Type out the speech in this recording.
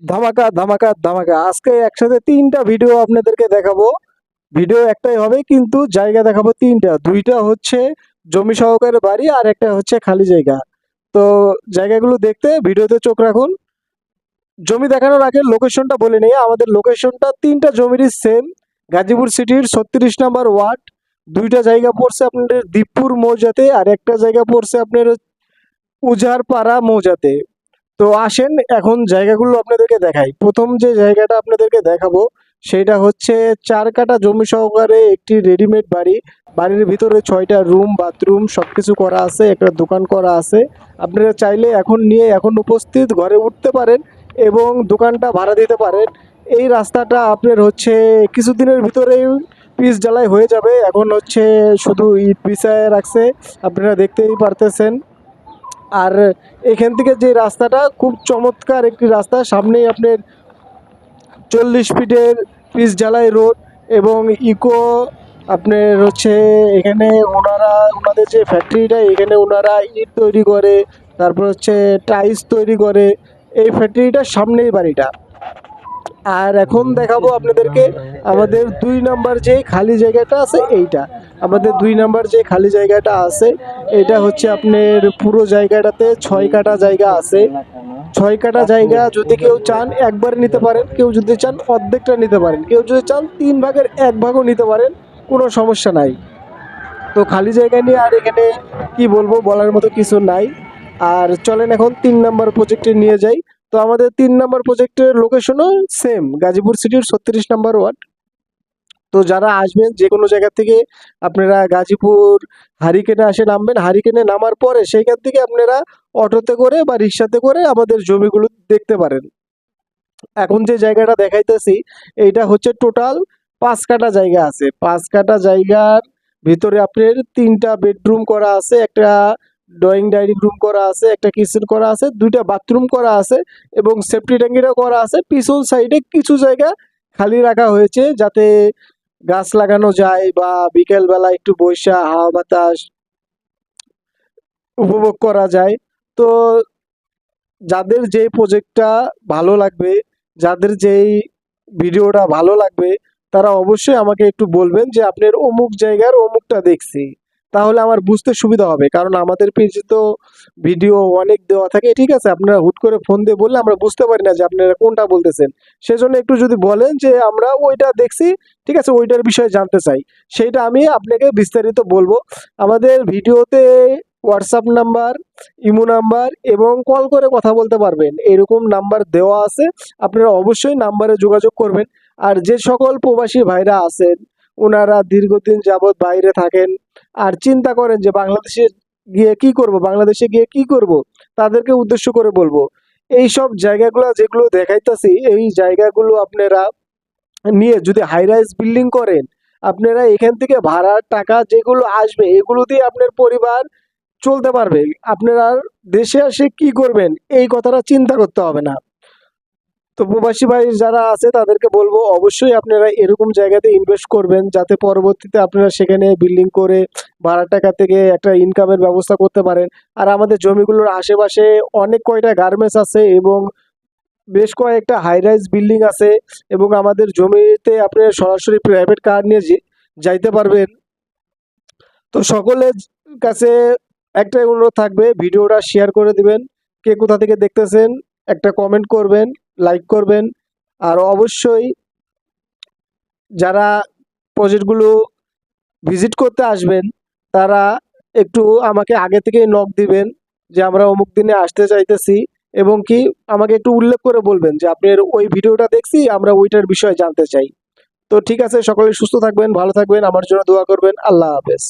ধামাকা ধামাকা ধামাকা আজকে একসাথে তিনটা ভিডিও আপনাদেরকে দেখাবো। ভিডিও একটাই হবে কিন্তু জায়গা দেখাবো তিনটা, দুইটা হচ্ছে জমি সহকারে বাড়ি আর একটা হচ্ছে খালি জায়গা। তো জায়গাগুলো দেখতে ভিডিওতে চোখ রাখুন। জমি দেখানোর আগে লোকেশনটা বলে নেই, আমাদের লোকেশনটা তিনটা জমিরই সেম। গাজীপুর সিটির 36 নম্বর ওয়ার্ড। দুইটা জায়গা পড়ছে আপনাদের দীপপুর মৌজাতে আর একটা জায়গা পড়ছে আপনার উজারপাড়া মৌজাতে। তো আসেন এখন জায়গাগুলো আপনাদেরকে দেখাই। প্রথম যে জায়গাটা আপনাদেরকে দেখাবো সেটা হচ্ছে 4 কাঠা জমি সহকারে একটি রেডিমেড বাড়ি। বাড়ির ভিতরে 6টা রুম, বাথরুম সবকিছু করা আছে, একটা দোকান করা আছে। আপনারা চাইলে এখন নিয়ে এখন উপস্থিত ঘরে উঠতে পারেন এবং দোকানটা ভাড়া দিতে পারেন। এই রাস্তাটা আপনার হচ্ছে কিছুদিনের ভিতরেই পিচ ঢালাই হয়ে যাবে। এখন হচ্ছে শুধু ইট বিছায় রাখছে, আপনারা দেখতেই পারতেছেন। আর এখান থেকে যে রাস্তাটা খুব চমৎকার একটি রাস্তা, সামনেই আপনার 40 ফিটের পিচ ঢালাই রোড এবং ইকো আপনার হচ্ছে এখানে ওনাদের যে ফ্যাক্টরিটা, এখানে ওনারা ইট তৈরি করে, তারপর হচ্ছে টাইলস তৈরি করে। এই ফ্যাক্টরিটার সামনেই বাড়িটা। আর এখন দেখাবো আপনাদেরকে আমাদের 2 নাম্বার যে খালি জায়গাটা আছে এইটা। আমাদের 2 নাম্বার যে খালি জায়গাটা আছে এটা হচ্ছে আপনার পুরো জায়গাটাতে 6 কাঠা জায়গা আছে। 6 কাঠা জায়গা যদি কেউ চান একবার নিতে পারেন, কেউ যদি চান অর্ধেকটা নিতে পারেন, কেউ যদি চান 3 ভাগের 1 ভাগও নিতে পারেন, কোনো সমস্যা নাই। তো খালি জায়গা নিয়ে আর এখানে কি বলবো, বলার মতো কিছু নাই। আর চলেন এখন 3 নাম্বার প্রজেক্টে নিয়ে যাই। তো আমাদের 3 নাম্বার প্রজেক্টের লোকেশনও সেম, গাজীপুর সিটির 36 নাম্বার ওয়ার্ড। তো যারা আসবেন যে কোনো জায়গা থেকে আপনারা গাজীপুর হারিকেনে আসে নামবেন। হারিকেনে নামার পরে সেইখান থেকে আপনারা অটোতে করে বা রিক্সাতে করে আমাদের জমিগুলো দেখতে পারেন। এখন যে জায়গাটা দেখাইতেছি এইটা হচ্ছে টোটাল 5 কাঠা জায়গা আছে। 5 কাঠা জায়গার ভিতরে আপনার 3টা বেডরুম করা আছে, একটা ড্রয়িং ডাইনিং রুম করা আছে, একটা কিচেন করা আছে, 2টা বাথরুম করা আছে এবং সেফটি ট্যাঙ্কিটা করা আছে। পিছন সাইডে কিছু জায়গা খালি রাখা হয়েছে যাতে গাছ লাগানো যায় বা বিকেল বেলা একটু বৈশা হাওয়া বাতাস উপভোগ করা যায়। তো যাদের যে প্রজেক্টটা ভালো লাগবে, যাদের যেই ভিডিওটা ভালো লাগবে, তারা অবশ্যই আমাকে একটু বলবেন যে আপনার অমুক জায়গার অমুকটা দেখছি, তাহলে আমার বুঝতে সুবিধা হবে। কারণ আমাদের পেজে তো ভিডিও অনেক দেওয়া থাকে, ঠিক আছে? আপনারা হুট করে ফোন দিয়ে বললে আমরা বুঝতে পারি না যে আপনারা কোনটা বলতেছেন। সেজন্য একটু যদি বলেন যে আমরা ওইটা দেখছি, ঠিক আছে, ওইটার বিষয়ে জানতে চাই, সেইটা আমি আপনাকে বিস্তারিত বলবো। আমাদের ভিডিওতে হোয়াটসঅ্যাপ নাম্বার, ইমো নাম্বার এবং কল করে কথা বলতে পারবেন, এরকম নাম্বার দেওয়া আছে। আপনারা অবশ্যই নাম্বারে যোগাযোগ করবেন। আর যে সকল প্রবাসী ভাইরা আছেন, ওনারা দীর্ঘদিন যাবৎ বাইরে থাকেন আর চিন্তা করেন যে বাংলাদেশে গিয়ে কি করব, বাংলাদেশে গিয়ে কি করব, তাদেরকে উদ্দেশ্য করে বলবো এই সব জায়গাগুলো যেগুলো দেখাইতেছি, এই জায়গাগুলো আপনারা নিয়ে যদি হাই রাইজ বিল্ডিং করেন, আপনারা এখান থেকে ভাড়ার টাকা যেগুলো আসবে এগুলো দিয়ে আপনার পরিবার চলতে পারবে। আপনারা দেশে এসে কি করবেন এই কথাটা চিন্তা করতে হবে না। তো প্রবাসী ভাই যারা আছে তাদেরকে বলবো অবশ্যই আপনারা এরকম জায়গাতে ইনভেস্ট করবেন যাতে পরবর্তীতে আপনারা সেখানে বিল্ডিং করে ভাড়া টাকা থেকে একটা ইনকামের ব্যবস্থা করতে পারেন। আর আমাদের জমিগুলোর আশেপাশে অনেক কয়টা গার্মেন্টস আছে এবং বেশ কয়েকটা হাই রাইজ বিল্ডিং আছে এবং আমাদের জমিতে আপনারা সরাসরি প্রাইভেট কার নিয়ে যাইতে পারবেন। তো সকলের কাছে একটাই অনুরোধ থাকবে, ভিডিওটা শেয়ার করে দিবেন। কে কোথা থেকে দেখতেছেন একটা কমেন্ট করবেন, লাইক করবেন। আর অবশ্যই যারা প্রজেক্টগুলো ভিজিট করতে আসবেন তারা একটু আমাকে আগে থেকে নক দিবেন যে আমরা অমুক দিনে আসতে চাইতেছি, এবং কি আমাকে একটু উল্লেখ করে বলবেন যে আপনার ওই ভিডিওটা দেখছি, আমরা ওইটার বিষয়ে জানতে চাই। তো ঠিক আছে, সকলে সুস্থ থাকবেন, ভালো থাকবেন, আমার জন্য দোয়া করবেন। আল্লাহ হাফেজ।